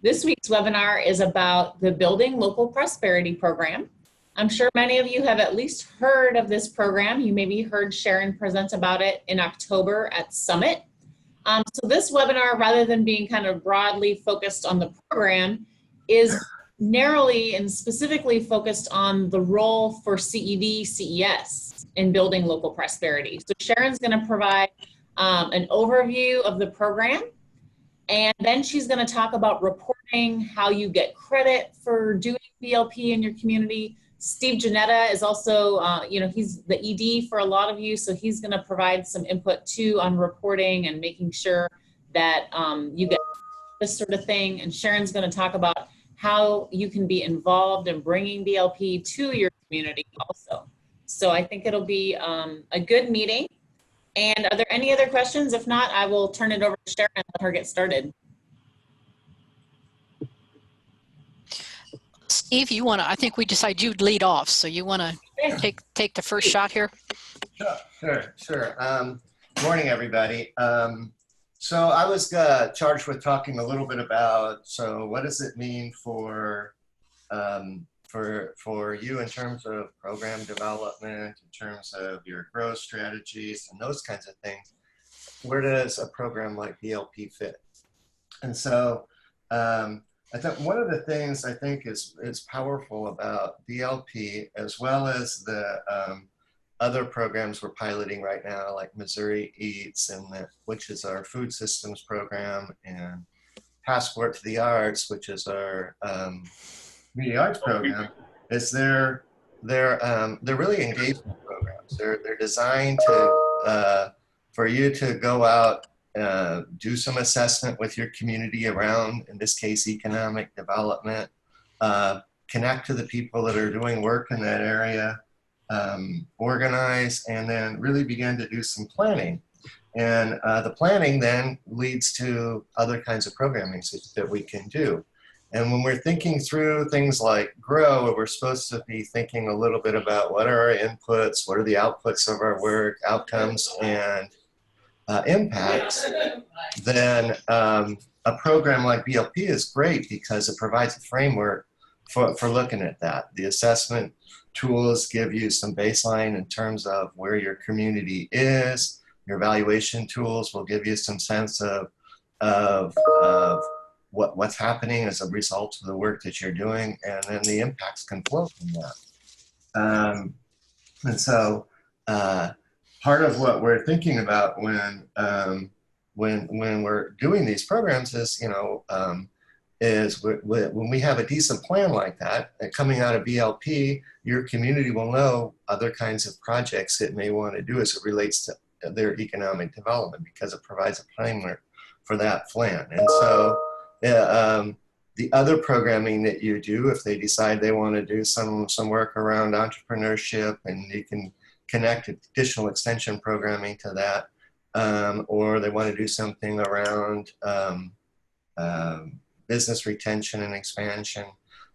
This week's webinar is about the Building Local Prosperity Program. I'm sure many of you have at least heard of this program. You maybe heard Sharon present about it in October at Summit. So this webinar, rather than being kind of broadly focused on the program, is narrowly and specifically focused on the role for CED CES in building local prosperity. So Sharon's going to provide an overview of the program, and then she's going to talk about reporting, how you get credit for doing BLP in your community. Steve Jeanetta is also, he's the ED for a lot of you, so he's going to provide some input too on reporting and making sure that you get this sort of thing. And Sharon's going to talk about how you can be involved in bringing BLP to your community also. So I think it'll be a good meeting. And are there any other questions? If not, I will turn it over to Sharon and let her get started. Steve, you want to, I think we decided you'd lead off. So you want to take the first shot here? Sure. Morning, everybody. So I was charged with talking a little bit about, so what does it mean for you in terms of program development, in terms of your growth strategies and those kinds of things? Where does a program like BLP fit? And so I think one of the things I think is powerful about BLP, as well as the other programs we're piloting right now, like Missouri Eats, which is our food systems program, and Passport to the Arts, which is our community arts program, is they're really engagement programs. They're designed to for you to go out, do some assessment with your community around, in this case, economic development, connect to the people that are doing work in that area, organize, and then really begin to do some planning. And the planning then leads to other kinds of programming that we can do. And when we're thinking through things like grow, we're supposed to be thinking a little bit about what are our inputs, what are the outputs of our work, outcomes, and impacts. Then a program like BLP is great because it provides a framework for looking at that. The assessment tools give you some baseline in terms of where your community is. Your evaluation tools will give you some sense of what's happening as a result of the work that you're doing, and then the impacts can flow from that. And so part of what we're thinking about when we're doing these programs is, when we have a decent plan like that, coming out of BLP, your community will know other kinds of projects it may want to do as it relates to their economic development, because it provides a framework for that plan. And so the other programming that you do, if they decide they want to do some work around entrepreneurship, and you can connect additional extension programming to that, or they want to do something around business retention and expansion.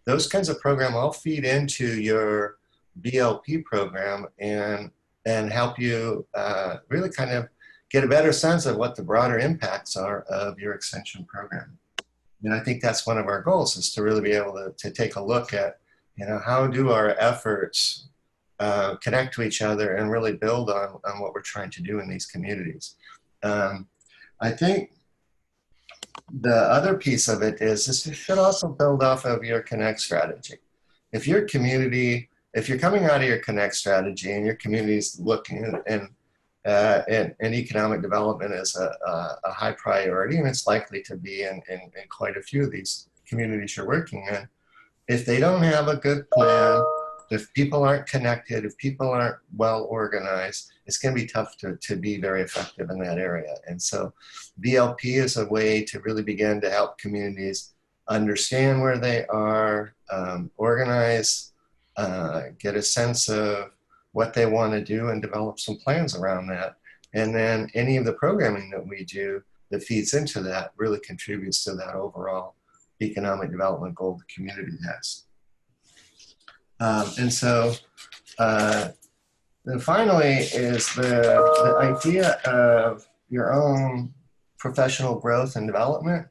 Those kinds of programs all feed into your BLP program and help you really kind of get a better sense of what the broader impacts are of your extension program. And I think that's one of our goals, is to really be able to take a look at, how do our efforts connect to each other and really build on what we're trying to do in these communities. I think the other piece of it is this should also build off of your Connect strategy. If you're coming out of your Connect strategy and your community is looking and economic development is a high priority, and it's likely to be in quite a few of these communities you're working in, if they don't have a good plan, if people aren't connected, if people aren't well organized, it's going to be tough to be very effective in that area. And so BLP is a way to really begin to help communities understand where they are, organize, get a sense of what they want to do, and develop some plans around that. And then any of the programming that we do that feeds into that really contributes to that overall economic development goal the community has. And so then finally is the idea of your own professional growth and development.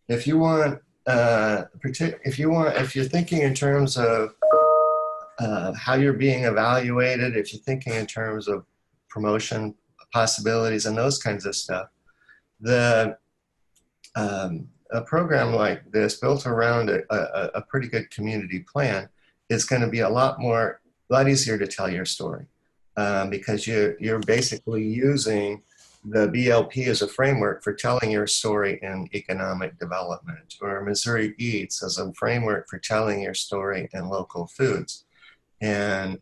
If you want if you're thinking in terms of how you're being evaluated, if you're thinking in terms of promotion possibilities and those kinds of stuff, a program like this built around a pretty good community plan is going to be a lot easier to tell your story, because you're basically using the BLP as a framework for telling your story in economic development, or Missouri Eats as a framework for telling your story in local foods. And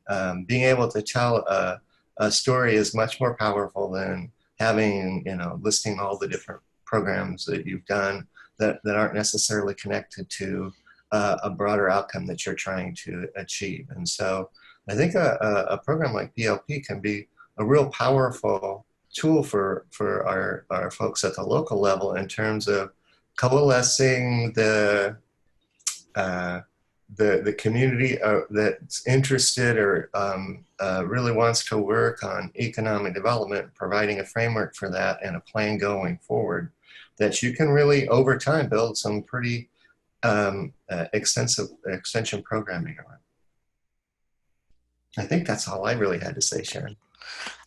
being able to tell a story is much more powerful than having, listing all the different programs that you've done that aren't necessarily connected to a broader outcome that you're trying to achieve. And so I think a program like BLP can be a real powerful tool for our folks at the local level in terms of coalescing the community that's interested or really wants to work on economic development, providing a framework for that and a plan going forward that you can really, over time, build some pretty extensive extension programming around. I think that's all I really had to say, Sharon.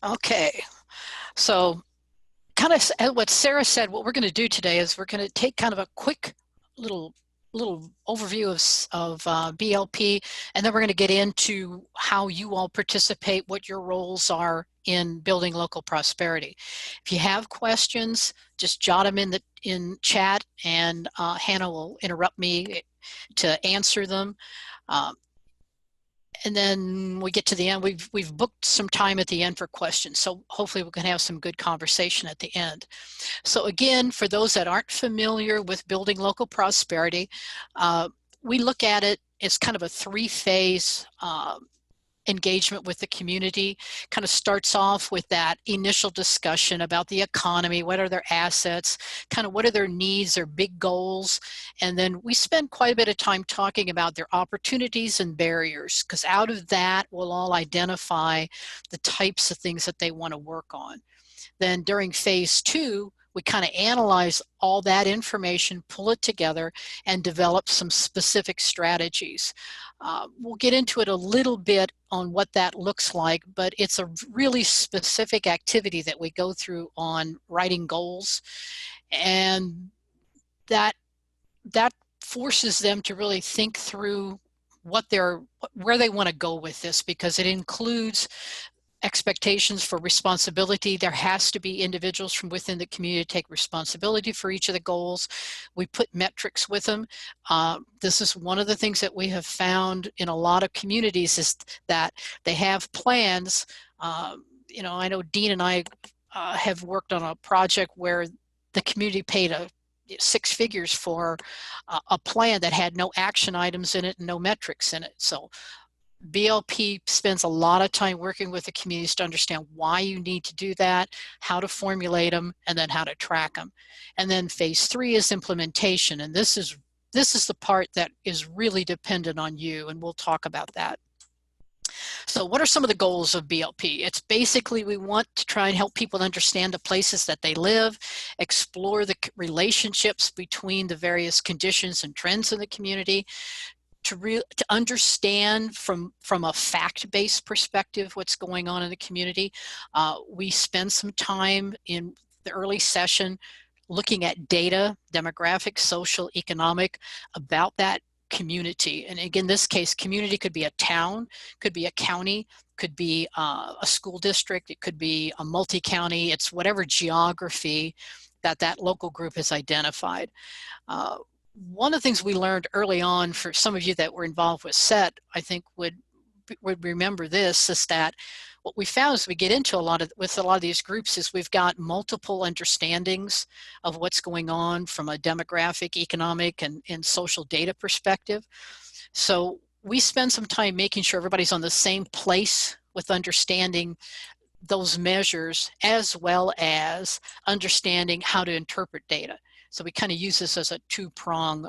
Okay. So kind of what Sarah said, what we're going to do today is we're going to take kind of a quick little overview of BLP, and then we're going to get into how you all participate, what your roles are in building local prosperity. If you have questions, just jot them in chat, and Hannah will interrupt me to answer them. And then we get to the end. We've booked some time at the end for questions, so hopefully we can have some good conversation at the end. So again, for those that aren't familiar with building local prosperity, we look at it as kind of a three-phase engagement with the community. Kind of starts off with that initial discussion about the economy, what are their assets, kind of what are their needs, their big goals, and then we spend quite a bit of time talking about their opportunities and barriers, because out of that we'll all identify the types of things that they want to work on. Then during phase two, we kind of analyze all that information, pull it together, and develop some specific strategies. We'll get into it a little bit on what that looks like, but it's a really specific activity that we go through on writing goals, and that forces them to really think through where they want to go with this, because it includes expectations for responsibility. There has to be individuals from within the community to take responsibility for each of the goals. We put metrics with them. This is one of the things that we have found in a lot of communities, is that they have plans. I know Dean and I have worked on a project where the community paid six figures for a plan that had no action items in it and no metrics in it. So BLP spends a lot of time working with the communities to understand why you need to do that, how to formulate them, and then how to track them. And then phase three is implementation, and this is the part that is really dependent on you, and we'll talk about that. So what are some of the goals of BLP? It's basically, we want to try and help people understand the places that they live, explore the relationships between the various conditions and trends in the community, to understand from a fact-based perspective what's going on in the community. We spend some time in the early session looking at data, demographic, social, economic, about that community. And again, in this case, community could be a town, could be a county, could be a school district, it could be a multi-county. It's whatever geography that local group has identified. One of the things we learned early on, for some of you that were involved with CED, I think would remember this, is that what we found as we get into with a lot of these groups is we've got multiple understandings of what's going on from a demographic, economic, and social data perspective. So we spend some time making sure everybody's on the same place with understanding those measures, as well as understanding how to interpret data. So we kind of use this as a two-prong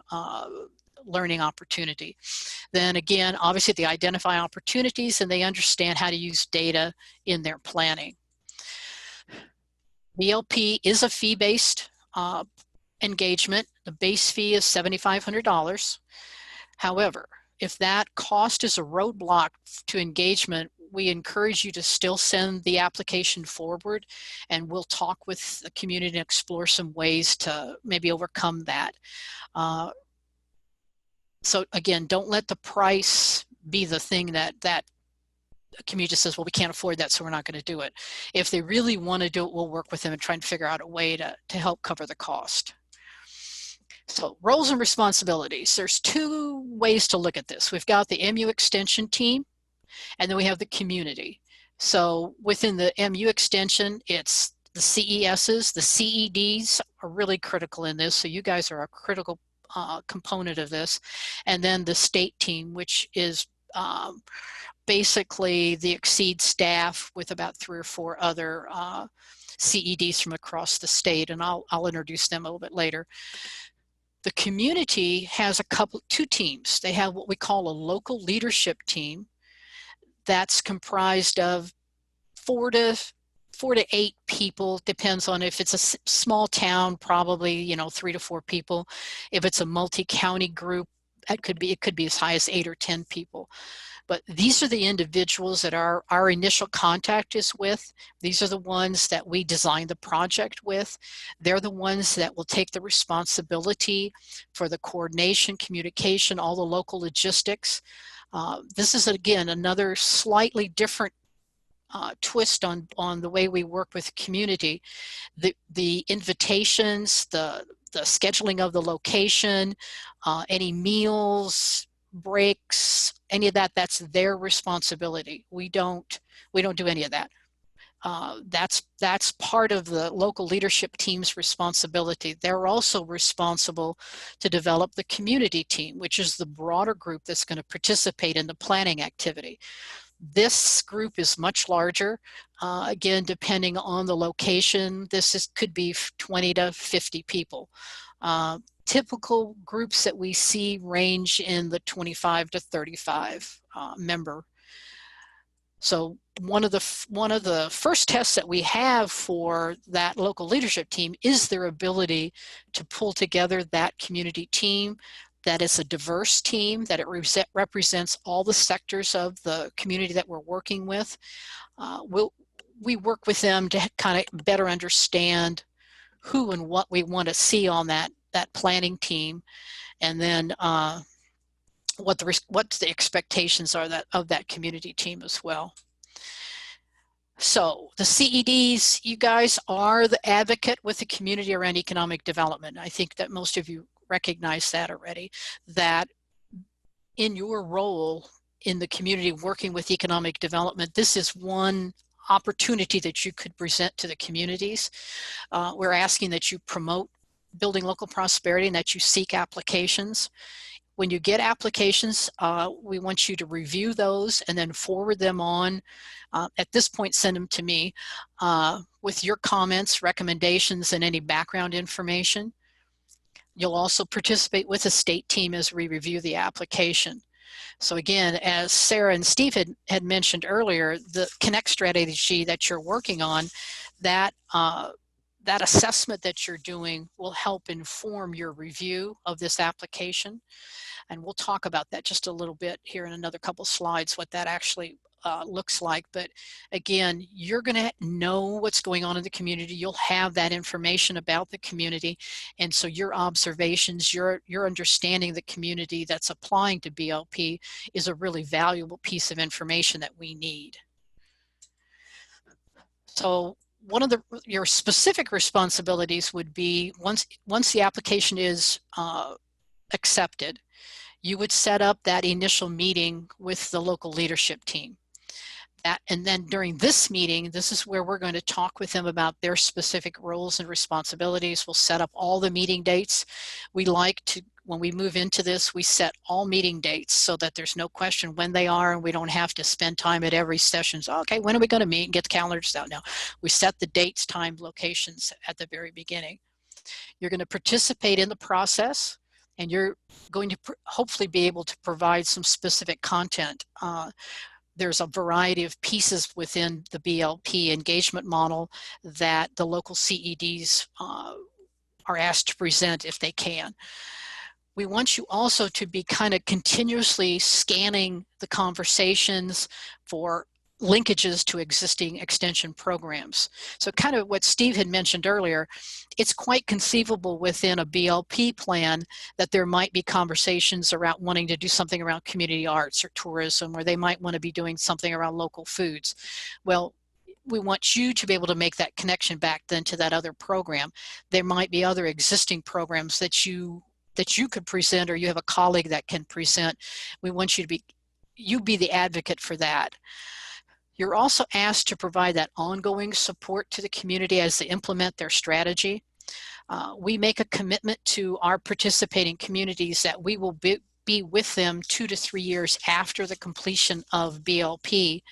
learning opportunity. Then again, obviously they identify opportunities and they understand how to use data in their planning. BLP is a fee-based engagement. The base fee is $7,500. However, if that cost is a roadblock to engagement, we encourage you to still send the application forward, and we'll talk with the community and explore some ways to maybe overcome that. So again, don't let the price be the thing that a community says, well, we can't afford that, so we're not going to do it. If they really want to do it, we'll work with them and try and figure out a way to help cover the cost. So roles and responsibilities. There's two ways to look at this. We've got the MU Extension team, and then we have the community. So within the MU Extension, it's the CESs, the CEDs are really critical in this. So you guys are a critical component of this. And then the state team, which is basically the CED staff with about 3 or 4 other CEDs from across the state, and I'll introduce them a little bit later. The community has two teams. They have what we call a local leadership team that's comprised of 4 to 8 people, depends on if it's a small town, probably 3 to 4 people. If it's a multi-county group, it could be as high as 8 or 10 people. But these are the individuals that our initial contact is with. These are the ones that we design the project with. They're the ones that will take the responsibility for the coordination, communication, all the local logistics. This is, again, another slightly different twist on the way we work with community. The invitations, the scheduling of the location, any meals, breaks, any of that's their responsibility. We don't do any of that. That's part of the local leadership team's responsibility. They're also responsible to develop the community team, which is the broader group that's going to participate in the planning activity. This group is much larger. Again, depending on the location, could be 20 to 50 people. Typical groups that we see range in the 25 to 35 member. So one of the first tests that we have for that local leadership team is their ability to pull together that community team, that it's a diverse team, that it represents all the sectors of the community that we're working with. We work with them to kind of better understand who and what we want to see on that planning team, and then what the expectations are of that community team as well. So the CEDs, you guys are the advocate with the community around economic development. I think that most of you recognize that already, that in your role in the community working with economic development, this is one opportunity that you could present to the communities. We're asking that you promote building local prosperity and that you seek applications. When you get applications, we want you to review those and then forward them on. At this point, send them to me with your comments, recommendations, and any background information. You'll also participate with the state team as we review the application. So again, as Sarah and Steve had mentioned earlier, the Connect strategy that you're working on, that assessment that you're doing will help inform your review of this application. And we'll talk about that just a little bit here in another couple slides, what that actually looks like. But again, you're going to know what's going on in the community. You'll have that information about the community. And so your observations, your understanding the community that's applying to BLP is a really valuable piece of information that we need. So one of your specific responsibilities would be once the application is accepted, you would set up that initial meeting with the local leadership team. And then during this meeting, this is where we're going to talk with them about their specific roles and responsibilities. We'll set up all the meeting dates. We like to, when we move into this, we set all meeting dates so that there's no question when they are, and we don't have to spend time at every session. So, okay, when are we going to meet and get the calendars out now? We set the dates, time, locations at the very beginning. You're going to participate in the process, and you're going to hopefully be able to provide some specific content. There's a variety of pieces within the BLP engagement model that the local CEDs are asked to present if they can. We want you also to be kind of continuously scanning the conversations for linkages to existing extension programs. So kind of what Steve had mentioned earlier, it's quite conceivable within a BLP plan that there might be conversations around wanting to do something around community arts or tourism, or they might want to be doing something around local foods. Well, we want you to be able to make that connection back then to that other program. There might be other existing programs that you could present, or you have a colleague that can present. We want you to be the advocate for that. You're also asked to provide that ongoing support to the community as they implement their strategy. We make a commitment to our participating communities that we will be with them 2 to 3 years after the completion of BLP,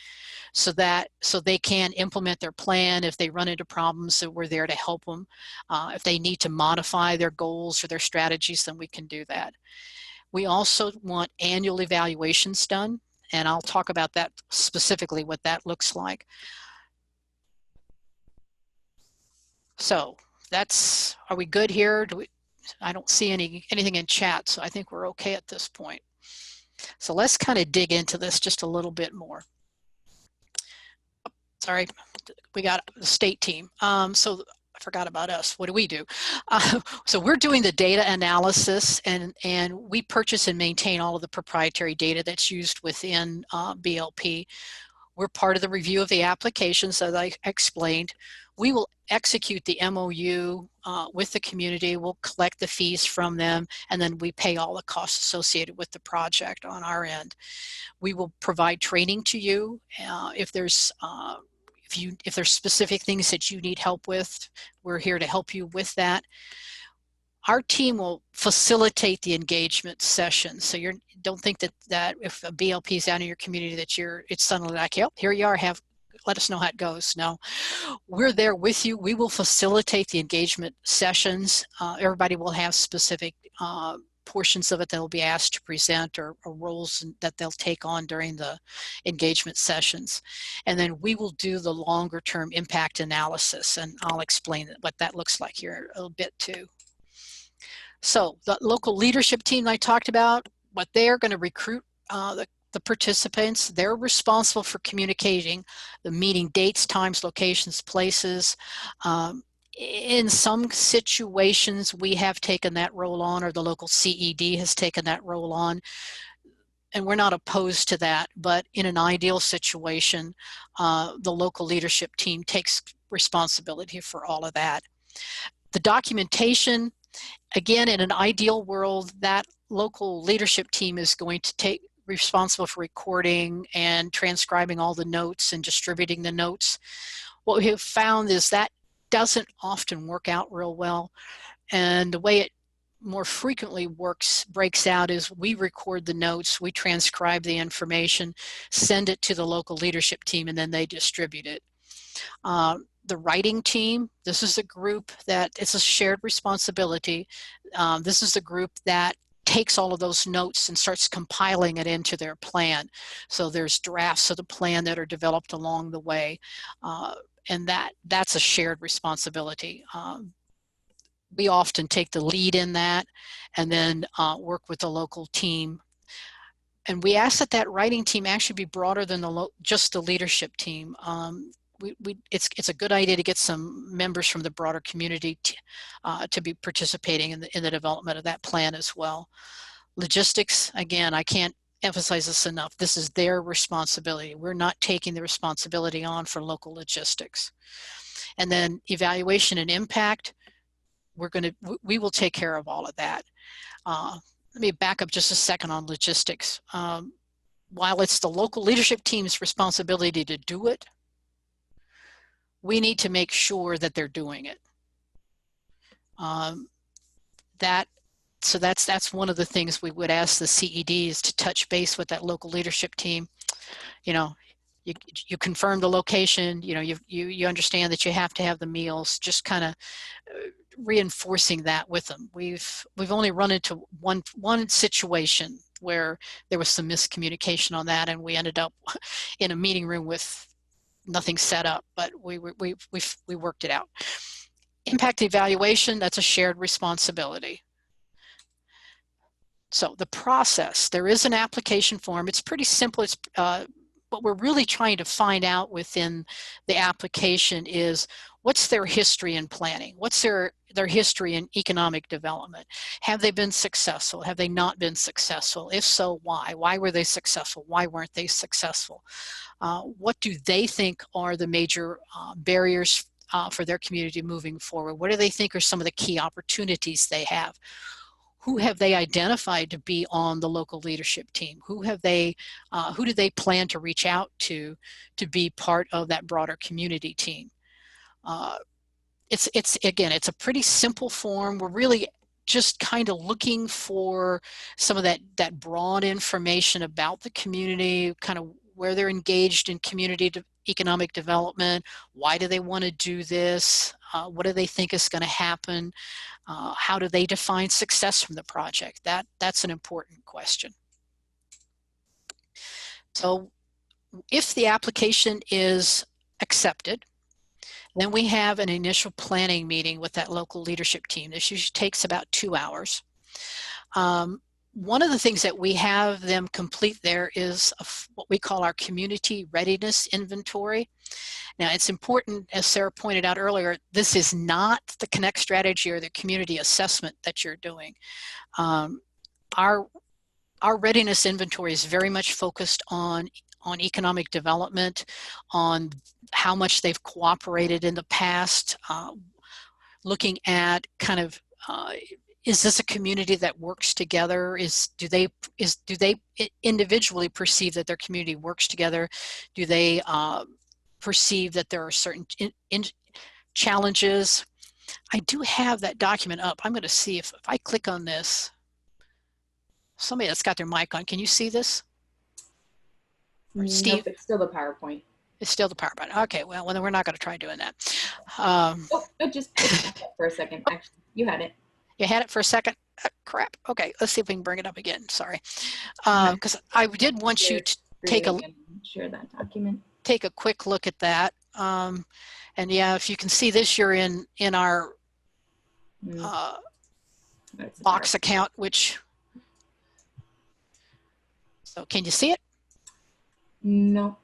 so they can implement their plan. If they run into problems, that we're there to help them. If they need to modify their goals or their strategies, then we can do that. We also want annual evaluations done, and I'll talk about that specifically, what that looks like. So are we good here? I don't see anything in chat, so I think we're okay at this point. So let's kind of dig into this just a little bit more. Sorry, we got the state team. So I forgot about us. What do we do? So we're doing the data analysis, and we purchase and maintain all of the proprietary data that's used within BLP. We're part of the review of the applications, as I explained. We will execute the MOU with the community. We'll collect the fees from them, and then we pay all the costs associated with the project on our end. We will provide training to you if there's specific things that you need help with. We're here to help you with that. Our team will facilitate the engagement sessions. So don't think that if a BLP is out in your community that it's suddenly like, yep, here you are, let us know how it goes. No, we're there with you. We will facilitate the engagement sessions. Everybody will have specific portions of it they'll be asked to present, or roles that they'll take on during the engagement sessions. And then we will do the longer term impact analysis, and I'll explain what that looks like here a little bit too. So the local leadership team I talked about, what they're going to recruit the participants. They're responsible for communicating the meeting dates, times, locations, places. In some situations, we have taken that role on, or the local CED has taken that role on, and we're not opposed to that. But in an ideal situation, the local leadership team takes responsibility for all of that. The documentation, again, in an ideal world, that local leadership team is going to take responsible for recording and transcribing all the notes and distributing the notes. What we have found is that doesn't often work out real well, and the way it more frequently breaks out is we record the notes, we transcribe the information, send it to the local leadership team, and then they distribute it. The writing team, this is a group that it's a shared responsibility. This is the group that takes all of those notes and starts compiling it into their plan. So there's drafts of the plan that are developed along the way, and that's a shared responsibility. We often take the lead in that, and then work with the local team. And we ask that writing team actually be broader than just the leadership team. It's a good idea to get some members from the broader community to be participating in the development of that plan as well. Logistics, again, I can't emphasize this enough. This is their responsibility. We're not taking the responsibility on for local logistics. And then evaluation and impact, we will take care of all of that. Let me back up just a second on logistics. While it's the local leadership team's responsibility to do it, we need to make sure that they're doing it. So that's one of the things we would ask the CEDs to touch base with that local leadership team. You know, you confirm the location. You know, you understand that you have to have the meals. Just kind of reinforcing that with them. We've only run into one situation where there was some miscommunication on that, and we ended up in a meeting room with nothing set up, but we worked it out. Impact evaluation, that's a shared responsibility. So the process, there is an application form. It's pretty simple. It's what we're really trying to find out within the application is what's their history in planning? What's their history in economic development? Have they been successful? Have they not been successful? If so, why? Why were they successful? Why weren't they successful? What do they think are the major barriers for their community moving forward? What do they think are some of the key opportunities they have? Who have they identified to be on the local leadership team? Who do they plan to reach out to be part of that broader community team? Again, it's a pretty simple form. We're really just kind of looking for some of that broad information about the community, kind of where they're engaged in economic development. Why do they want to do this? What do they think is going to happen? How do they define success from the project? That's an important question. So if the application is accepted, then we have an initial planning meeting with that local leadership team. This usually takes about 2 hours. One of the things that we have them complete there is what we call our community readiness inventory. Now, it's important, as Sarah pointed out earlier, this is not the Connect strategy or the community assessment that you're doing. Our readiness inventory is very much focused on economic development, on how much they've cooperated in the past, looking at kind of is this a community that works together? Do they individually perceive that their community works together? Do they perceive that there are certain challenges? I do have that document up. I'm going to see if I click on this. Somebody that's got their mic on, can you see this? Or Steve? Nope, it's still the PowerPoint. It's still the PowerPoint. Okay, well, then we're not going to try doing that. Just for a second. Actually, you had it. You had it for a second? Crap. Okay, let's see if we can bring it up again. Sorry. Because I did want you to share that document. Take a quick look at that. And yeah, if you can see this, you're in our Box account, which, so can you see it? No.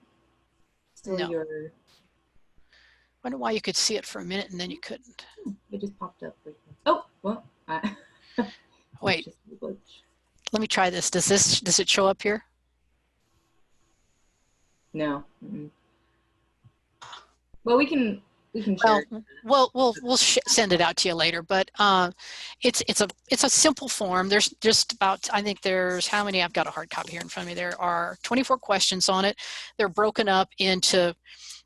No. I wonder why you could see it for a minute and then you couldn't. It just popped up. Oh, well. Wait. Let me try this. Does it show up here? No. Well, we can share. We'll send it out to you later. But it's a simple form. There's just about, I think there's how many? I've got a hard copy here in front of me. There are 24 questions on it. They're broken up into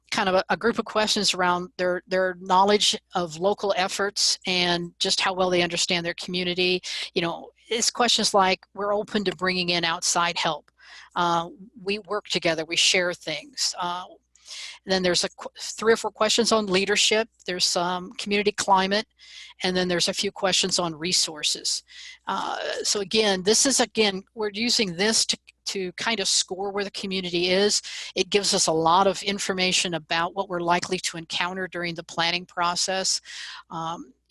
kind of a group of questions around their knowledge of local efforts and just how well they understand their community. You know, it's questions like, we're open to bringing in outside help. We work together, we share things. And then there's 3 or 4 questions on leadership. There's some community climate, and then there's a few questions on resources. So again, we're using this to kind of score where the community is. It gives us a lot of information about what we're likely to encounter during the planning process.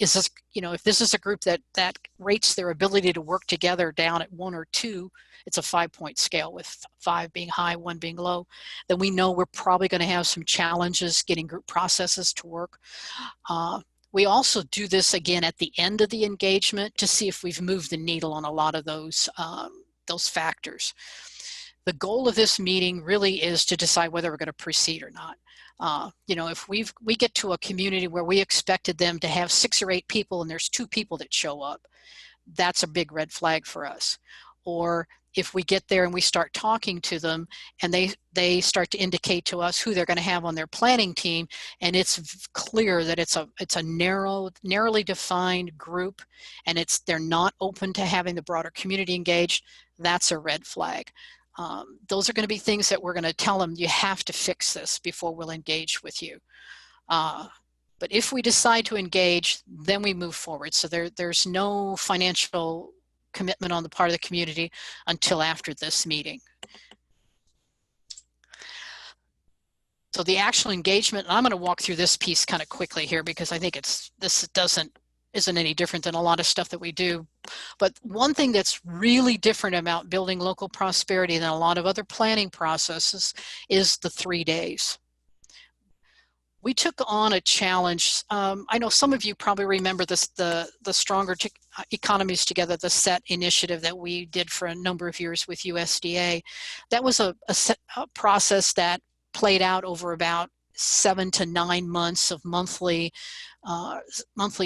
Is this, if this is a group that rates their ability to work together down at 1 or 2, it's a 5-point scale with 5 being high, 1 being low, then we know we're probably going to have some challenges getting group processes to work. We also do this again at the end of the engagement to see if we've moved the needle on a lot of those factors. The goal of this meeting really is to decide whether we're going to proceed or not. If we get to a community where we expected them to have 6 or 8 people and there's 2 people that show up, that's a big red flag for us. Or if we get there and we start talking to them and they start to indicate to us who they're going to have on their planning team, and it's clear that it's a narrowly defined group and they're not open to having the broader community engaged, that's a red flag. Those are going to be things that we're going to tell them, you have to fix this before we'll engage with you. But if we decide to engage, then we move forward. So there's no financial commitment on the part of the community until after this meeting. So the actual engagement, and I'm going to walk through this piece kind of quickly here because I think isn't any different than a lot of stuff that we do. But one thing that's really different about building local prosperity than a lot of other planning processes is the 3 days. We took on a challenge. I know some of you probably remember this, the Stronger Economies Together, the CET initiative that we did for a number of years with USDA. That was a process that played out over about 7 to 9 months of monthly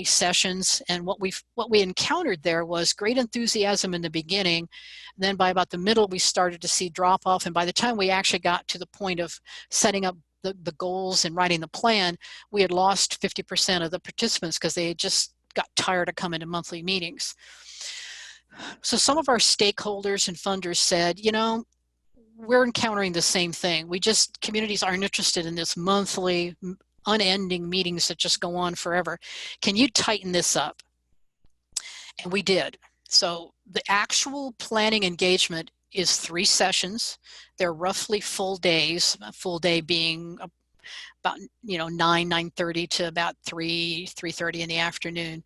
sessions. And what we encountered there was great enthusiasm in the beginning. Then by about the middle, we started to see drop off. And by the time we actually got to the point of setting up the goals and writing the plan, we had lost 50% of the participants because they just got tired of coming to monthly meetings. So some of our stakeholders and funders said, you know, we're encountering the same thing. Communities aren't interested in this monthly, unending meetings that just go on forever. Can you tighten this up? And we did. So the actual planning engagement is 3 sessions. They're roughly full days, a full day being about 9:30 to about 3:30 in the afternoon.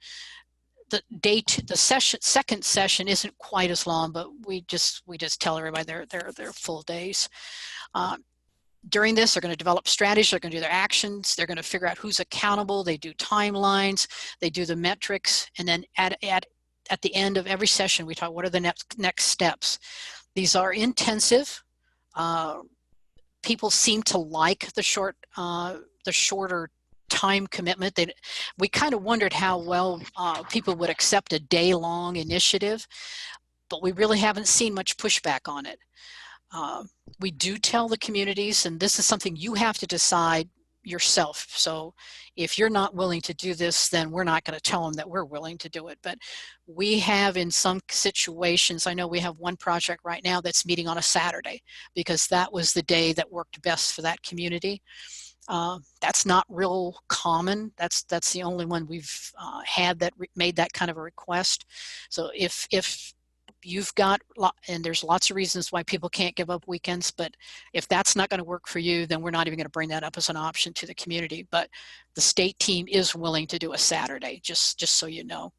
The second session isn't quite as long, but we just tell everybody they're full days. During this, they're going to develop strategies, they're going to do their actions, they're going to figure out who's accountable, they do timelines, they do the metrics, and then at the end of every session, we talk, what are the next steps? These are intensive. People seem to like the shorter time commitment. We kind of wondered how well people would accept a day-long initiative, but we really haven't seen much pushback on it. We do tell the communities, and this is something you have to decide yourself. So if you're not willing to do this, then we're not going to tell them that we're willing to do it. But we have, in some situations, I know we have one project right now that's meeting on a Saturday because that was the day that worked best for that community. That's not real common. That's the only one we've had that made that kind of a request. So if you've got, and there's lots of reasons why people can't give up weekends, but if that's not going to work for you, then we're not even going to bring that up as an option to the community. But the state team is willing to do a Saturday, just so you know.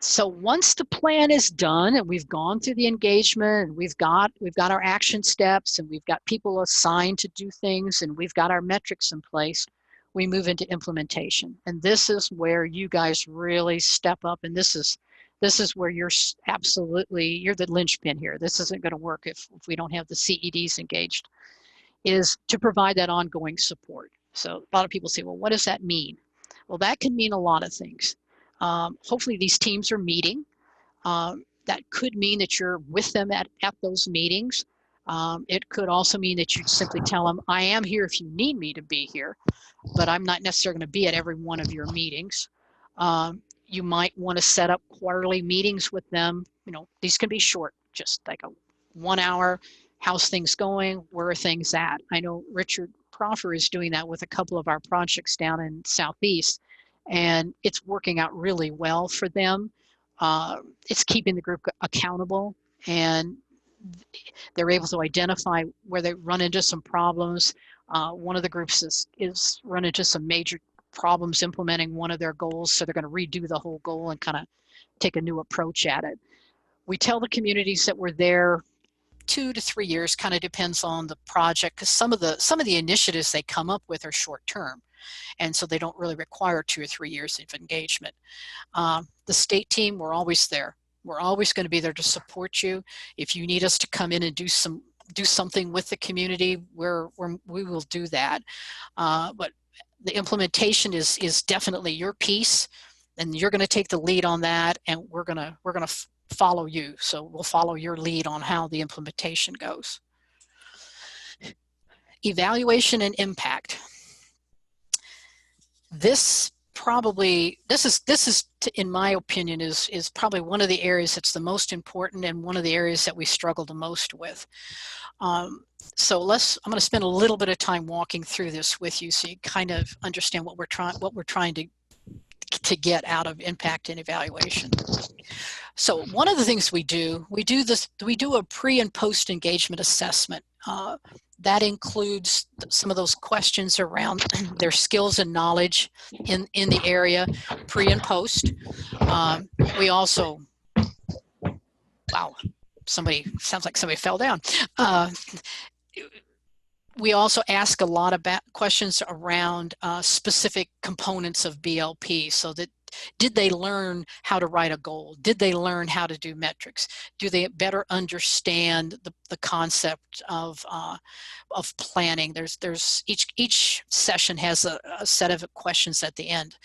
So once the plan is done and we've gone through the engagement, and we've got our action steps, and we've got people assigned to do things, and we've got our metrics in place, we move into implementation. And this is where you guys really step up. And this is where you're the linchpin here. This isn't going to work if we don't have the CEDs engaged, is to provide that ongoing support. So a lot of people say, well, what does that mean? Well, that can mean a lot of things. Hopefully these teams are meeting. That could mean that you're with them at those meetings. It could also mean that you simply tell them, I am here if you need me to be here, but I'm not necessarily going to be at every one of your meetings. You might want to set up quarterly meetings with them. These can be short, just like a 1 hour, how's things going, where are things at? I know Richard Proffer is doing that with a couple of our projects down in Southeast, and it's working out really well for them. It's keeping the group accountable, and they're able to identify where they run into some problems. One of the groups is run into some major problems implementing one of their goals, so they're going to redo the whole goal and kind of take a new approach at it. We tell the communities that we're there 2 to 3 years, kind of depends on the project, because some of the initiatives they come up with are short term, and so they don't really require 2 or 3 years of engagement. The state team, we're always there. We're always going to be there to support you. If you need us to come in and do something with the community, we will do that. But the implementation is definitely your piece, and you're going to take the lead on that, and we're going to follow you. So we'll follow your lead on how the implementation goes. Evaluation and impact. This is in my opinion is probably one of the areas that's the most important, and one of the areas that we struggle the most with. So I'm going to spend a little bit of time walking through this with you, so you kind of understand what we're trying to get out of impact and evaluation. So one of the things we do a pre and post engagement assessment. That includes some of those questions around their skills and knowledge in the area, pre and post. We also, wow, sounds like somebody fell down. We also ask a lot about questions around specific components of BLP, so that did they learn how to write a goal? Did they learn how to do metrics? Do they better understand the concept of planning? There's each session has a set of questions at the end,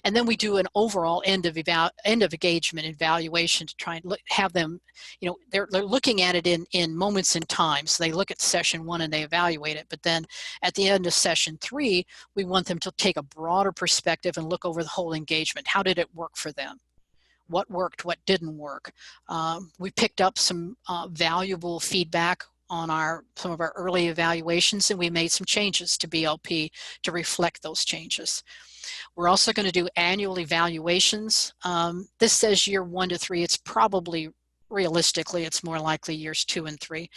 and then we do an overall end of engagement evaluation to try and have them, you know, they're looking at it in moments in time. So they look at session 1 and they evaluate it, but then at the end of session 3, we want them to take a broader perspective and look over the whole engagement. How did it work for them? What worked, what didn't work? We picked up some valuable feedback on some of our early evaluations, and we made some changes to BLP to reflect those changes. We're also going to do annual evaluations. This says year 1 to 3. It's probably, realistically, it's more likely years 2 and 3.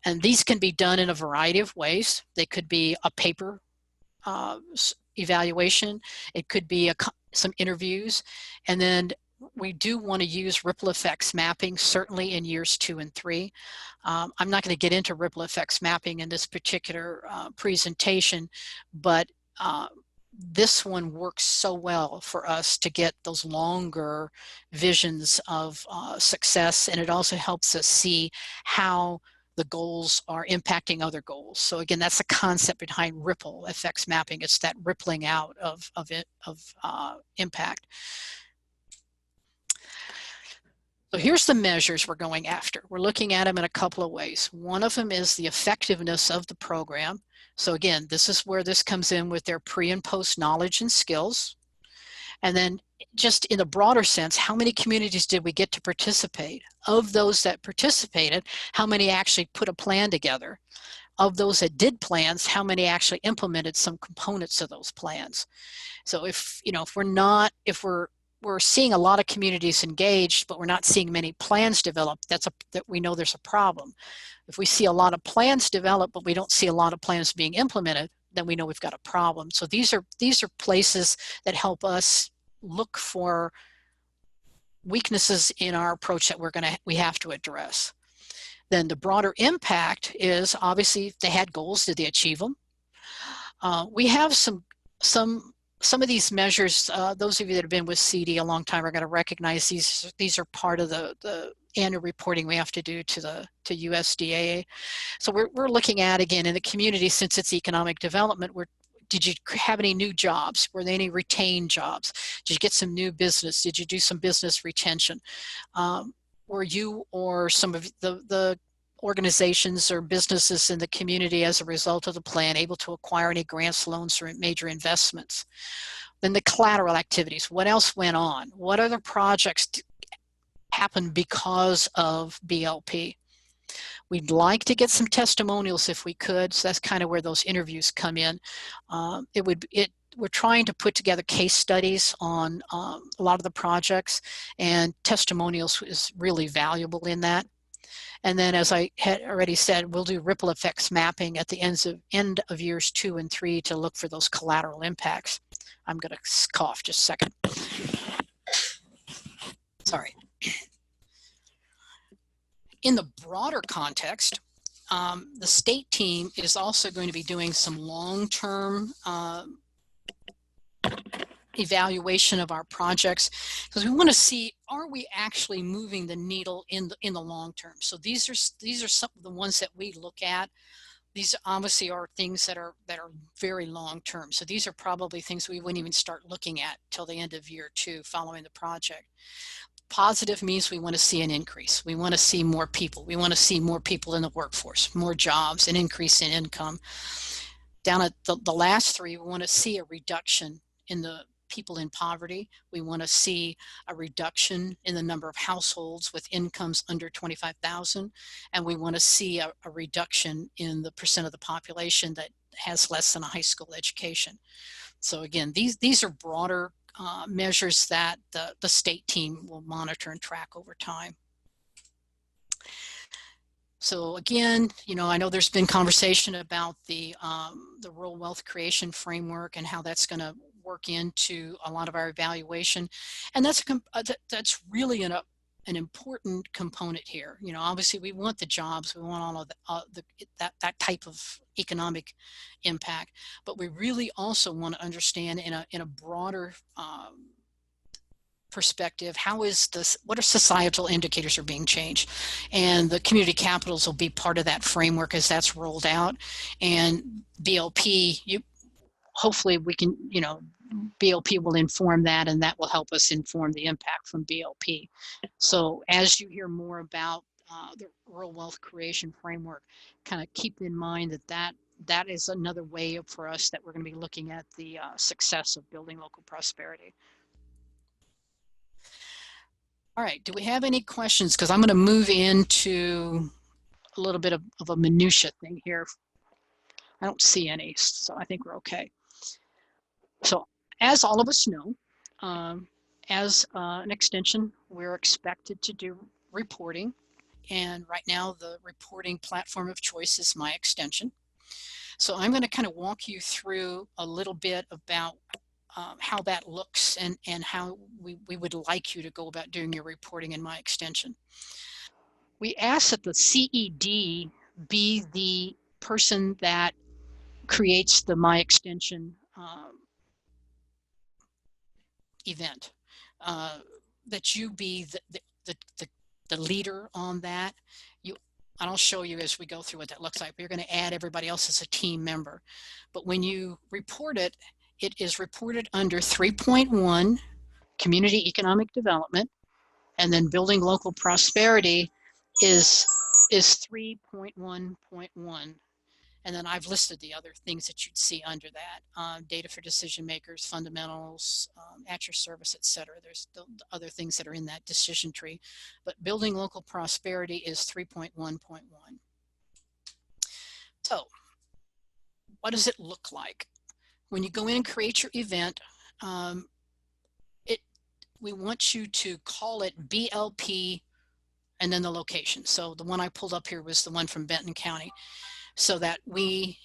And these can be done in a variety of ways. They could be a paper evaluation. It could be some interviews. And then we do want to use ripple effects mapping, certainly in years 2 and 3. I'm not going to get into ripple effects mapping in this particular presentation, but this one works so well for us to get those longer visions of success, and it also helps us see how the goals are impacting other goals. So again, that's the concept behind ripple effects mapping. It's that rippling out of impact. So here's the measures we're going after. We're looking at them in a couple of ways. One of them is the effectiveness of the program. So again, this is where this comes in with their pre and post knowledge and skills. And then just in a broader sense, how many communities did we get to participate? Of those that participated, how many actually put a plan together? Of those that did plans, how many actually implemented some components of those plans? So if we're seeing a lot of communities engaged, but we're not seeing many plans developed, that we know there's a problem. If we see a lot of plans developed, but we don't see a lot of plans being implemented, then we know we've got a problem. So these are places that help us look for weaknesses in our approach that we have to address. Then the broader impact is, obviously, they had goals. Did they achieve them? We have some of these measures. Those of you that have been with CED a long time are going to recognize these are part of the annual reporting we have to do to USDA. So we're looking at, again, in the community, since it's economic development, did you have any new jobs? Were there any retained jobs? Did you get some new business? Did you do some business retention? Were you or some of the organizations or businesses in the community, as a result of the plan, able to acquire any grants, loans, or major investments? Then the collateral activities. What else went on? What other projects happened because of BLP? We'd like to get some testimonials if we could, so that's kind of where those interviews come in. We're trying to put together case studies on a lot of the projects, and testimonials is really valuable in that. And then, as I had already said, we'll do ripple effects mapping at the end of years 2 and 3 to look for those collateral impacts. I'm going to cough just a second. Sorry. In the broader context, the state team is also going to be doing some long-term evaluation of our projects, because we want to see, are we actually moving the needle in the long term? So these are some of the ones that we look at. These obviously are things that are very long term. So these are probably things we wouldn't even start looking at till the end of year 2 following the project. Positive means we want to see an increase. We want to see more people. We want to see more people in the workforce, more jobs, an increase in income. Down at the last 3, we want to see a reduction in the people in poverty. We want to see a reduction in the number of households with incomes under 25,000, and we want to see a reduction in the percent of the population that has less than a high school education. So again, these are broader measures that the state team will monitor and track over time. So again, you know, I know there's been conversation about the rural wealth creation framework and how that's going to work into a lot of our evaluation, and that's really an important component here. You know, obviously we want the jobs, we want all of that type of economic impact, but we really also want to understand in a broader perspective, what are societal indicators are being changed, and the community capitals will be part of that framework as that's rolled out. And BLP, hopefully we can, you know, BLP will inform that, and that will help us inform the impact from BLP. So as you hear more about the rural wealth creation framework, kind of keep in mind that is another way for us that we're going to be looking at the success of building local prosperity. All right, do we have any questions? Because I'm going to move into a little bit of a minutia thing here. I don't see any, so I think we're okay. So as all of us know, as an extension, we're expected to do reporting. And right now, the reporting platform of choice is My Extension. So I'm going to kind of walk you through a little bit about how that looks and how we would like you to go about doing your reporting in My Extension. We ask that the CED be the person that creates the My Extension event, that you be the leader on that. And I'll show you as we go through what that looks like. We're going to add everybody else as a team member. But when you report it, it is reported under 3.1, Community Economic Development, and then Building Local Prosperity is 3.1.1. And then I've listed the other things that you'd see under that. Data for decision makers, fundamentals, at your service, et cetera. There's the other things that are in that decision tree. But building local prosperity is 3.1.1. So what does it look like? When you go in and create your event, we want you to call it BLP and then the location. So the one I pulled up here was the one from Benton County, so that we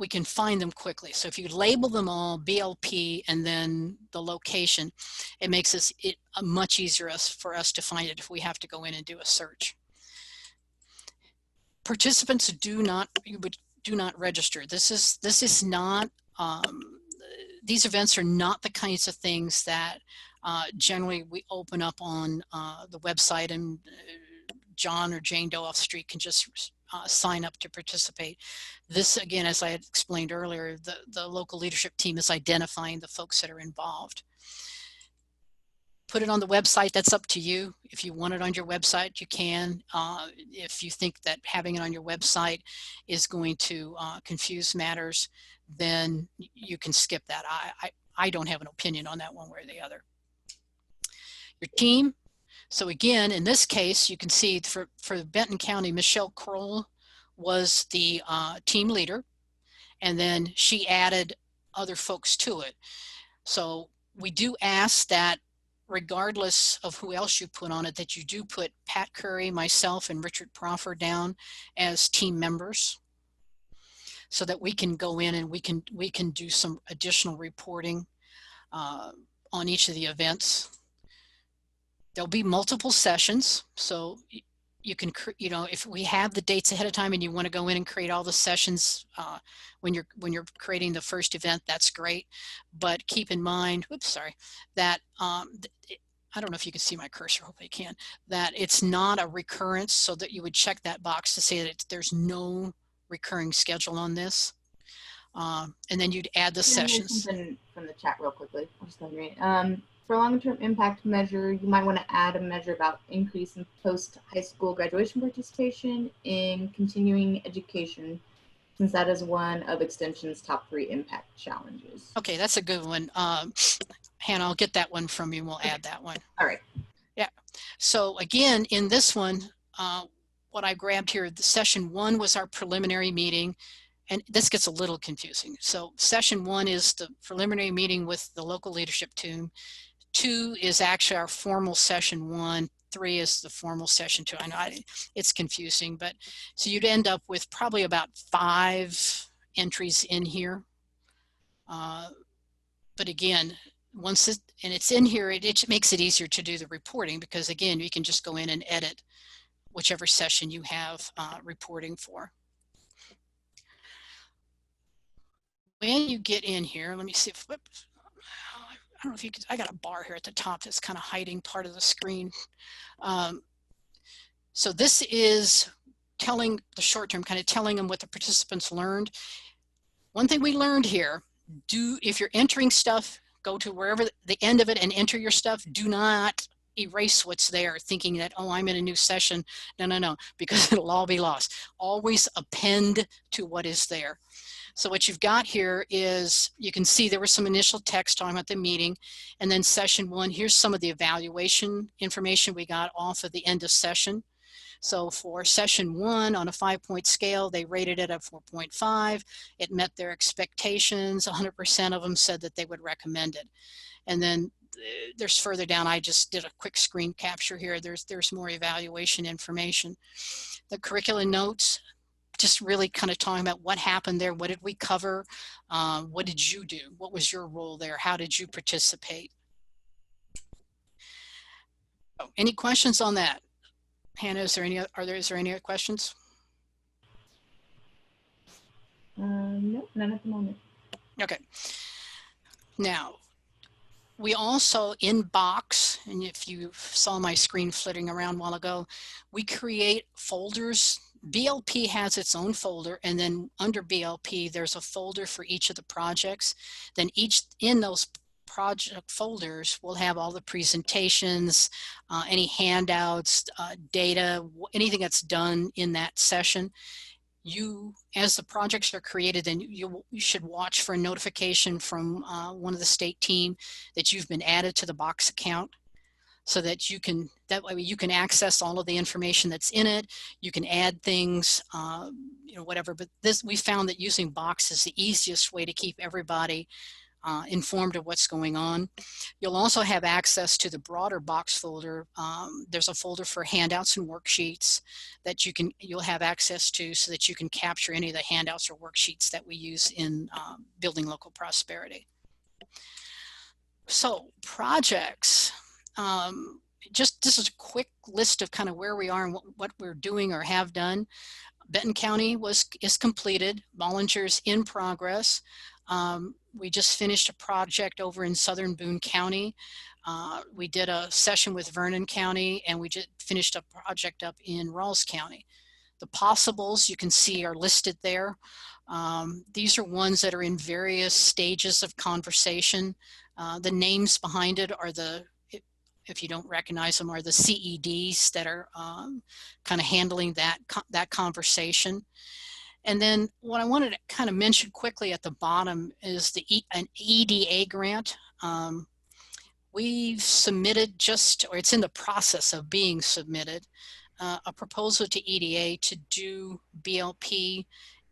can find them quickly. So if you label them all BLP and then the location, it makes it much easier for us to find it if we have to go in and do a search. Participants do not register. This is not, these events are not the kinds of things that generally we open up on the website and John or Jane Doe off the street can just sign up to participate. This, again, as I had explained earlier, the local leadership team is identifying the folks that are involved. Put it on the website, that's up to you. If you want it on your website, you can. If you think that having it on your website is going to confuse matters, then you can skip that. I don't have an opinion on that one way or the other. Your team. So again, in this case, you can see for Benton County, Michelle Kroll was the team leader, and then she added other folks to it. So we do ask that regardless of who else you put on it, that you do put Pat Curry, myself, and Richard Proffer down as team members, so that we can go in and we can do some additional reporting on each of the events. There'll be multiple sessions, so you can, you know, if we have the dates ahead of time and you want to go in and create all the sessions when you're creating the first event, that's great. But keep in mind, oops, sorry, that I don't know if you can see my cursor, hope you can, that it's not a recurrence, so that you would check that box to say that there's no recurring schedule on this. And then you'd add the sessions. Something from the chat real quickly. I'll just go and read. For a long-term impact measure, you might want to add a measure about increase in post-high school graduation participation in continuing education, since that is one of Extension's top 3 impact challenges. Okay, that's a good one. Hannah, I'll get that one from you and we'll add that one. All right. Yeah. So again, in this one, what I grabbed here, the session 1 was our preliminary meeting. And this gets a little confusing. So session 1 is the preliminary meeting with the local leadership team. 2 is actually our formal session 1 3 is the formal session 2. I know it's confusing, but so you'd end up with probably about 5 entries in here. But again, once it's in here, it makes it easier to do the reporting, because again, you can just go in and edit whichever session you have reporting for. When you get in here, let me see if, whoops, I don't know if you can, I got a bar here at the top that's kind of hiding part of the screen. So this is telling the short term, kind of telling them what the participants learned. One thing we learned here, if you're entering stuff, go to wherever the end of it and enter your stuff. Do not erase what's there thinking that, oh, I'm in a new session. No, because it'll all be lost. Always append to what is there. So what you've got here is, you can see there was some initial text talking about the meeting, and then session 1, here's some of the evaluation information we got off of the end of session. So for session 1 on a 5-point scale, they rated it at 4.5. It met their expectations. 100% of them said that they would recommend it. And then there's further down, I just did a quick screen capture here. There's more evaluation information. The curriculum notes, just really kind of talking about what happened there. What did we cover? What did you do? What was your role there? How did you participate? Oh, any questions on that? Hannah, is there any other questions? No, none at the moment. Okay. Now, we also, in Box, and if you saw my screen flitting around a while ago, we create folders. BLP has its own folder, and then under BLP, there's a folder for each of the projects. Then in those project folders will have all the presentations, any handouts, data, anything that's done in that session. As the projects are created, then you should watch for a notification from one of the state team that you've been added to the Box account, so that that way you can access all of the information that's in it. You can add things, whatever. But we found that using Box is the easiest way to keep everybody informed of what's going on. You'll also have access to the broader Box folder. There's a folder for handouts and worksheets that you'll have access to, so that you can capture any of the handouts or worksheets that we use in building local prosperity. So projects, this is a quick list of kind of where we are and what we're doing or have done. Benton County is completed. Bollinger's in progress. We just finished a project over in southern Boone County. We did a session with Vernon County, and we just finished a project up in Rawls County. The possibles you can see are listed there. These are ones that are in various stages of conversation. The names behind it are if you don't recognize them, are the CEDs that are kind of handling that conversation. And then what I wanted to kind of mention quickly at the bottom is an EDA grant. We've submitted or it's in the process of being submitted, a proposal to EDA to do BLP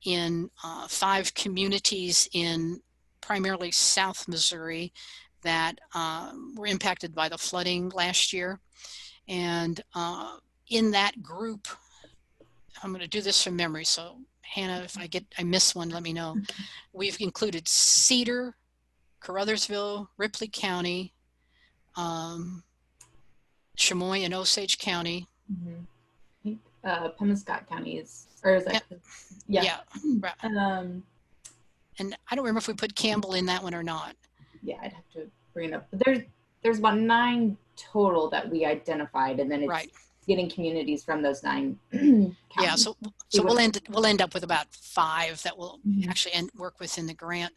in 5 communities in primarily South Missouri that were impacted by the flooding last year. And in that group, I'm going to do this from memory, so Hannah, if I miss one, let me know. We've included Cedar, Caruthersville, Ripley County, Chamois and Osage County. Mm-hmm. I think Pemiscot County is that? Yeah. Right. And I don't remember if we put Campbell in that one or not. Yeah, I'd have to bring it up. But there's about 9 total that we identified, and then it's right. Getting communities from those 9 counties. Yeah, so we'll end up with about 5 that will actually work within the grant.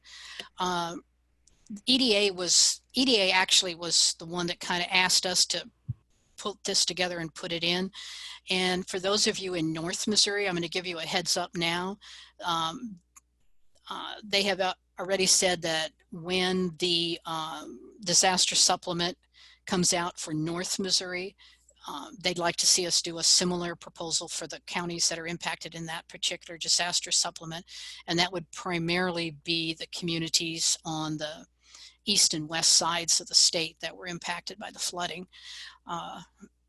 EDA actually was the one that kind of asked us to put this together and put it in. And for those of you in North Missouri, I'm going to give you a heads up now. They have already said that when the disaster supplement comes out for North Missouri, they'd like to see us do a similar proposal for the counties that are impacted in that particular disaster supplement. And that would primarily be the communities on the east and west sides of the state that were impacted by the flooding.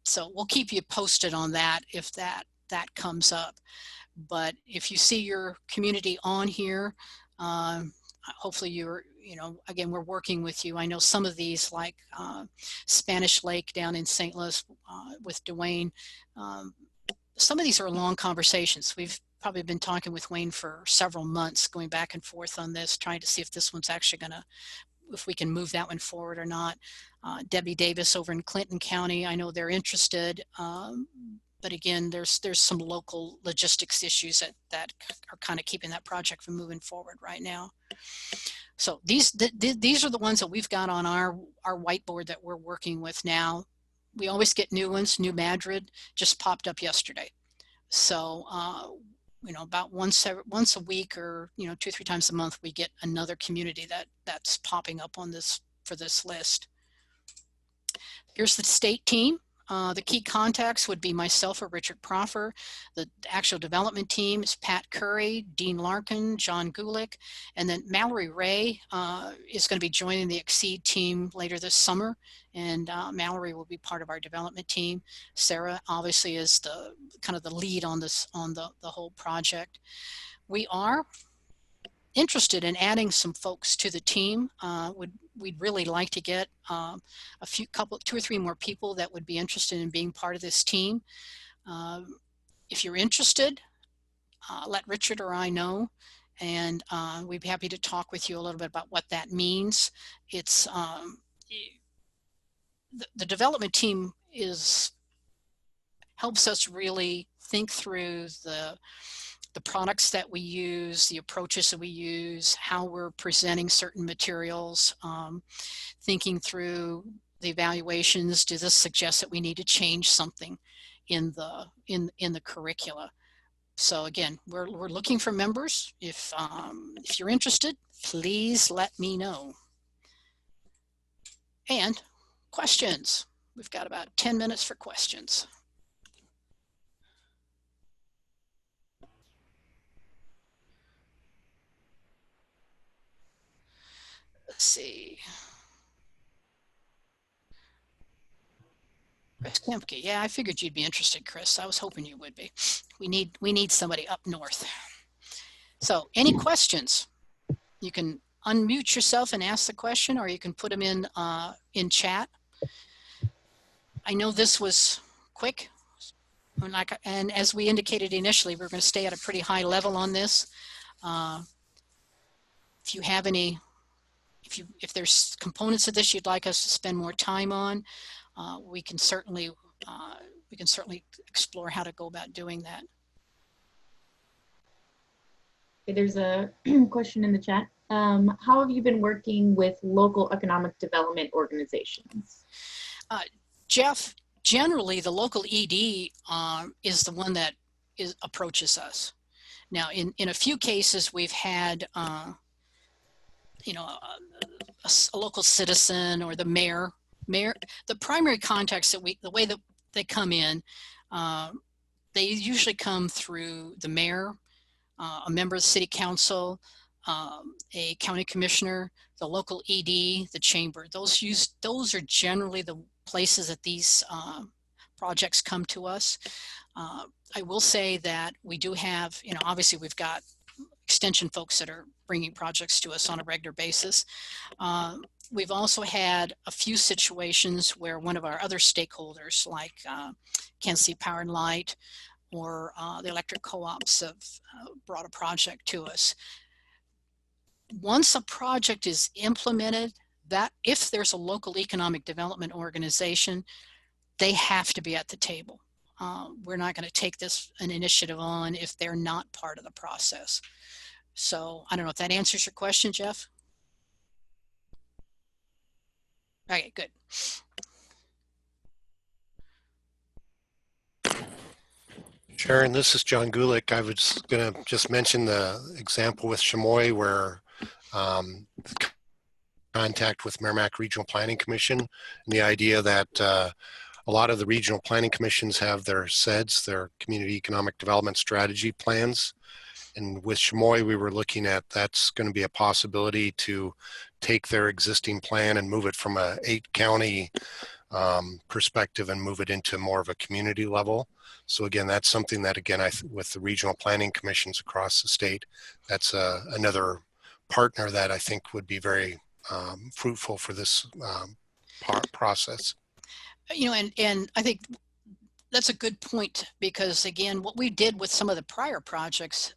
So we'll keep you posted on that if that comes up. But if you see your community on here, hopefully you're, again, we're working with you. I know some of these, like Spanish Lake down in St. Louis with Dwayne, some of these are long conversations. We've probably been talking with Wayne for several months, going back and forth on this, trying to see if this one's actually if we can move that one forward or not. Debbie Davis over in Clinton County, I know they're interested. But again, there's some local logistics issues that are kind of keeping that project from moving forward right now. So these are the ones that we've got on our whiteboard that we're working with now. We always get new ones. New Madrid just popped up yesterday. So about once a week, or 2 or 3 times a month, we get another community that's popping up on for this list. Here's the state team. The key contacts would be myself or Richard Proffer. The actual development team is Pat Curry, Dean Larkin, John Gulick, and then Mallory Ray is going to be joining the CED team later this summer, and Mallory will be part of our development team. Sarah obviously is the kind of the lead on the whole project. We are interested in adding some folks to the team. We'd really like to get two or three more people that would be interested in being part of this team. If you're interested, let Richard or I know, and we'd be happy to talk with you a little bit about what that means. It's the development team helps us really think through the products that we use, the approaches that we use, how we're presenting certain materials, thinking through the evaluations. Does this suggest that we need to change something in the curricula? So again, we're looking for members. If you're interested, please let me know. And questions. We've got about 10 minutes for questions. Let's see. Chris Kempke. Yeah, I figured you'd be interested, Chris. I was hoping you would be. We need somebody up north. So any questions? You can unmute yourself and ask the question, or you can put them in chat. I know this was quick, and as we indicated initially, we're going to stay at a pretty high level on this. If you have any, if there's components of this you'd like us to spend more time on, we can certainly explore how to go about doing that. Okay, there's a question in the chat. How have you been working with local economic development organizations? Jeff, generally the local ED is the one that approaches us. Now, in a few cases, we've had a local citizen or the mayor. The primary contacts the way that they come in, they usually come through the mayor, a member of the city council, a county commissioner, the local ED, the chamber. Those are generally the places that these projects come to us. I will say that we do have, obviously we've got extension folks that are bringing projects to us on a regular basis. We've also had a few situations where one of our other stakeholders, like Kansas City Power and Light or the electric co-ops, have brought a project to us. Once a project is implemented, that if there's a local economic development organization, they have to be at the table. We're not going to take an initiative on if they're not part of the process. So I don't know if that answers your question, Jeff. Okay, good. Sharon, this is John Gulick. I was going to just mention the example with Chamois where contact with Merrimack Regional Planning Commission, and the idea that a lot of the regional planning commissions have their CEDs, their Community Economic Development Strategy plans. And with Chamois, we were looking at that's going to be a possibility to take their existing plan and move it from a 8-county perspective and move it into more of a community level. So again, that's something that, again, with the regional planning commissions across the state, that's another partner that I think would be very fruitful for this process. You know, and I think that's a good point, because again, what we did with some of the prior projects,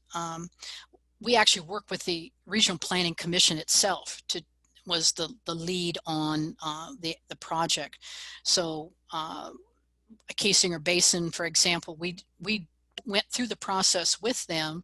we actually worked with the Regional Planning Commission itself was the lead on the project. So Casinger Basin, for example, we went through the process with them,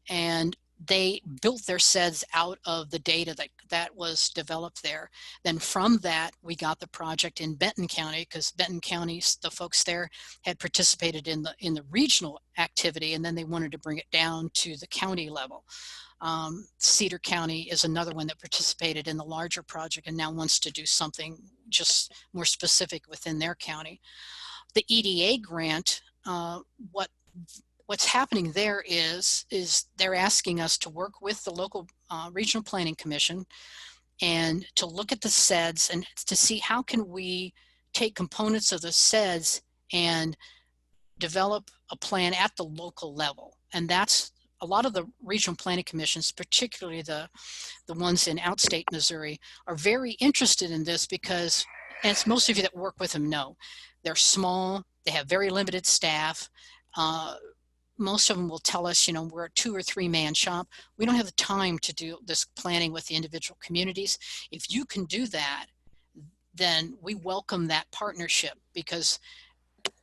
and they built their CEDs out of the data that was developed there. Then from that, we got the project in Benton County, because Benton County, the folks there had participated in the regional activity, and then they wanted to bring it down to the county level. Cedar County is another one that participated in the larger project and now wants to do something just more specific within their county. The EDA grant, what's happening there is they're asking us to work with the local regional planning commission and to look at the CEDs and to see how can we take components of the CEDs and develop a plan at the local level. And that's a lot of the regional planning commissions, particularly the ones in outstate Missouri, are very interested in this because, and it's most of you that work with them know, they're small, they have very limited staff. Most of them will tell us, you know, we're a 2 or 3 man shop. We don't have the time to do this planning with the individual communities. If you can do that, then we welcome that partnership, because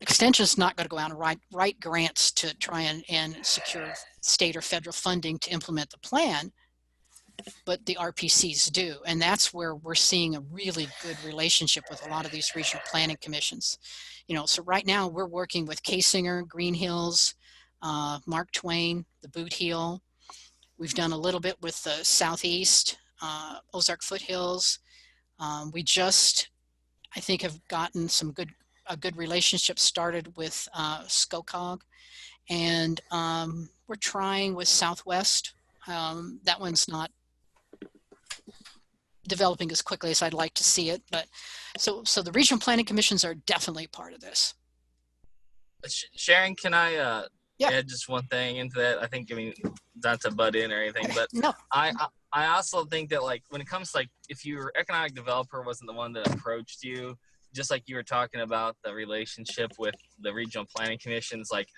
Extension is not going to go out and write grants to try and secure state or federal funding to implement the plan, but the RPCs do. And that's where we're seeing a really good relationship with a lot of these regional planning commissions. You know, so right now we're working with Casinger, Green Hills, Mark Twain, the Boot Heel. We've done a little bit with the Southeast, Ozark Foothills. We just, I think, have gotten a good relationship started with SCOCOG, and we're trying with Southwest. That one's not developing as quickly as I'd like to see it, but so the regional planning commissions are definitely part of this. Sharon, can I Yeah. add just one thing into that? I mean, not to butt in or anything, but No. I also think that, like, when it comes to, like, if your economic developer wasn't the one that approached you, just like you were talking about the relationship with the regional planning commissions, like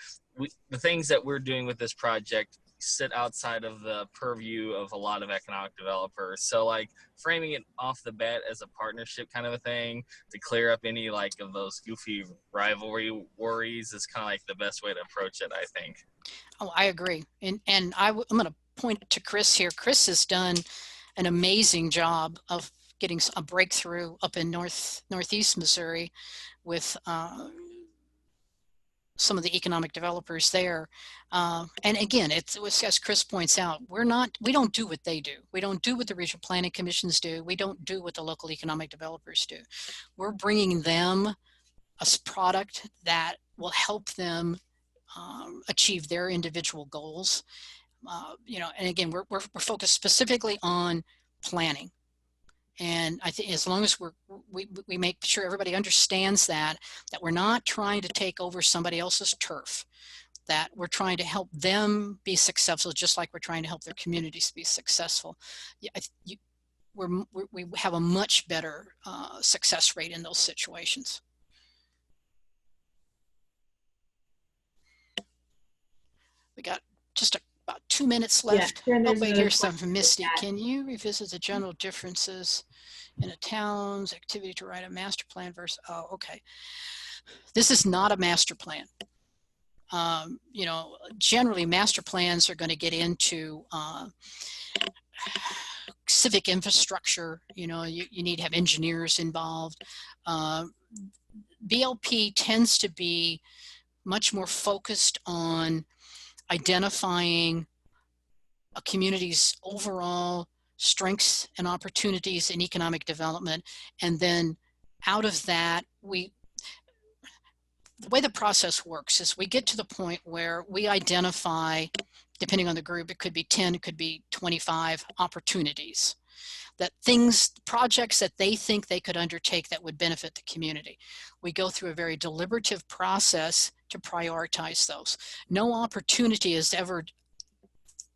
the things that we're doing with this project sit outside of the purview of a lot of economic developers. So, like, framing it off the bat as a partnership kind of a thing to clear up any, like, of those goofy rivalry worries is kind of like the best way to approach it, I think. Oh, I agree. And I'm going to point to Chris here. Chris has done an amazing job of getting a breakthrough up in northeast Missouri with some of the economic developers there. And again, it was, as Chris points out, we don't do what they do. We don't do what the regional planning commissions do. We don't do what the local economic developers do. We're bringing them a product that will help them achieve their individual goals. You know, and again, we're focused specifically on planning. And I think as long as we make sure everybody understands that we're not trying to take over somebody else's turf, that we're trying to help them be successful, just like we're trying to help their communities be successful. We have a much better success rate in those situations. We got just about 2 minutes left. Yeah, oh, wait, here's some from Misty. Can you revisit the general differences in a town's activity to write a master plan versus, oh, okay. This is not a master plan. You know, generally master plans are going to get into civic infrastructure. You know, you need to have engineers involved. BLP tends to be much more focused on identifying a community's overall strengths and opportunities in economic development. And then out of that, the way the process works is we get to the point where we identify, depending on the group, it could be 10, it could be 25 opportunities. that projects that they think they could undertake that would benefit the community. We go through a very deliberative process to prioritize those. No opportunity is ever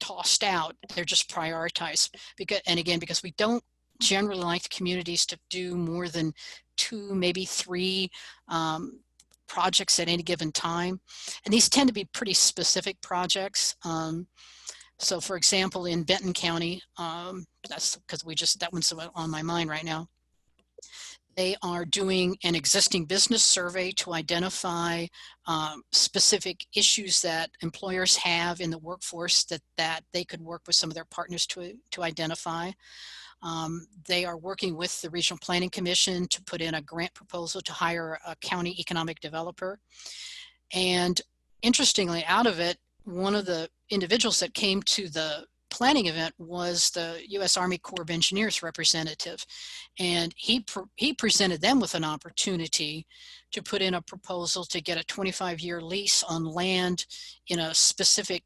tossed out, they're just prioritized. Because we don't generally like the communities to do more than 2, maybe 3 projects at any given time. And these tend to be pretty specific projects. So for example, in Benton County, that's because that one's on my mind right now. They are doing an existing business survey to identify specific issues that employers have in the workforce that they could work with some of their partners to identify. They are working with the Regional Planning Commission to put in a grant proposal to hire a county economic developer. And interestingly, out of it, one of the individuals that came to the planning event was the U.S. Army Corps of Engineers representative. And he presented them with an opportunity to put in a proposal to get a 25-year lease on land in a specific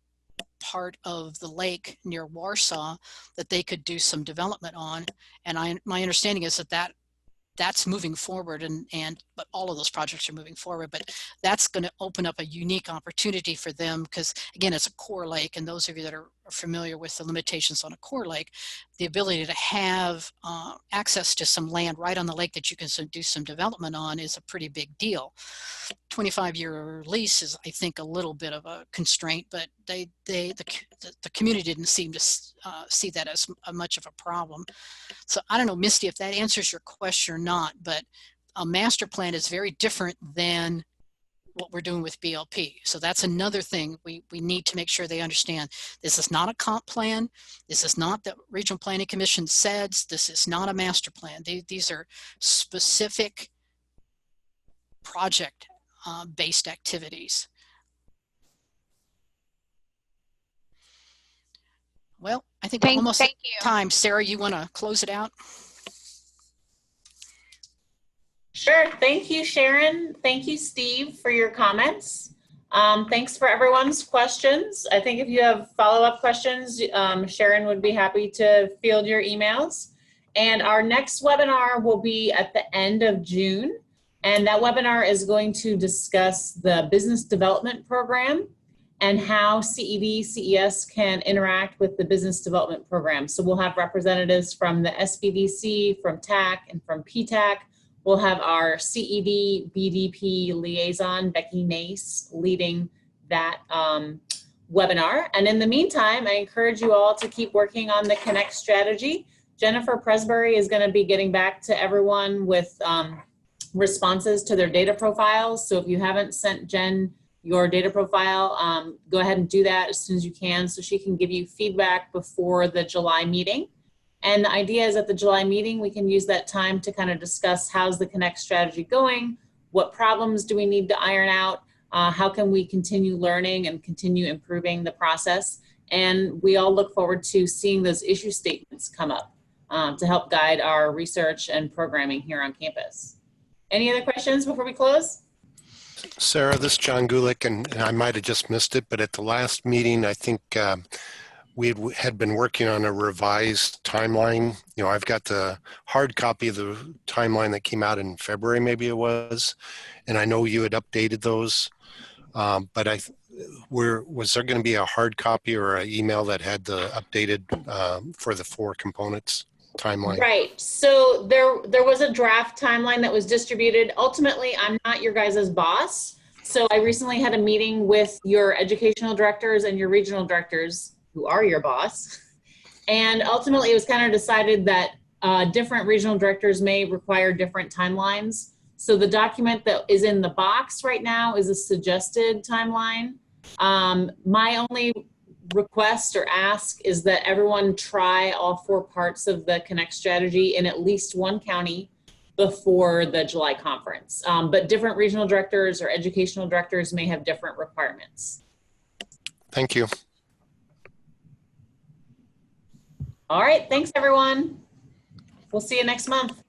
part of the lake near Warsaw that they could do some development on. And my understanding is that's moving forward, but all of those projects are moving forward, but that's going to open up a unique opportunity for them because, again, it's a core lake, and those of you that are familiar with the limitations on a core lake, the ability to have access to some land right on the lake that you can do some development on is a pretty big deal. 25-year lease is, I think, a little bit of a constraint, but the community didn't seem to see that as much of a problem. So I don't know, Misty, if that answers your question or not, but a master plan is very different than what we're doing with BLP. So that's another thing we need to make sure they understand. This is not a comp plan. This is not the Regional Planning Commission CEDS. This is not a master plan. These are specific project based activities. Well, I think we're almost at time. Sarah, you want to close it out? Sure. Thank you, Sharon. Thank you, Steve, for your comments. Thanks for everyone's questions. I think if you have follow-up questions, Sharon would be happy to field your emails. And our next webinar will be at the end of June. And that webinar is going to discuss the business development program and how CED CES can interact with the business development program. So we'll have representatives from the SBDC, from TAC, and from PTAC. We'll have our CED BDP liaison, Becky Nace, leading that webinar. And in the meantime, I encourage you all to keep working on the Connect strategy. Jennifer Presbury is going to be getting back to everyone with responses to their data profiles. So if you haven't sent Jen your data profile, go ahead and do that as soon as you can so she can give you feedback before the July meeting. And the idea is at the July meeting, we can use that time to kind of discuss how's the Connect strategy going, what problems do we need to iron out, how can we continue learning and continue improving the process. And we all look forward to seeing those issue statements come up to help guide our research and programming here on campus. Any other questions before we close? Sarah, this is John Gulick, and I might have just missed it, but at the last meeting, I think we had been working on a revised timeline. You know, I've got the hard copy of the timeline that came out in February, maybe it was, and I know you had updated those, but was there going to be a hard copy or an email that had the updated for the 4 components timeline? Right. So there was a draft timeline that was distributed. Ultimately, I'm not your guys' boss. So I recently had a meeting with your educational directors and your regional directors, who are your boss. And ultimately, it was kind of decided that different regional directors may require different timelines. So the document that is in the box right now is a suggested timeline. My only request or ask is that everyone try all 4 parts of the Connect strategy in at least one county before the July conference. But different regional directors or educational directors may have different requirements. Thank you. All right, thanks everyone. We'll see you next month.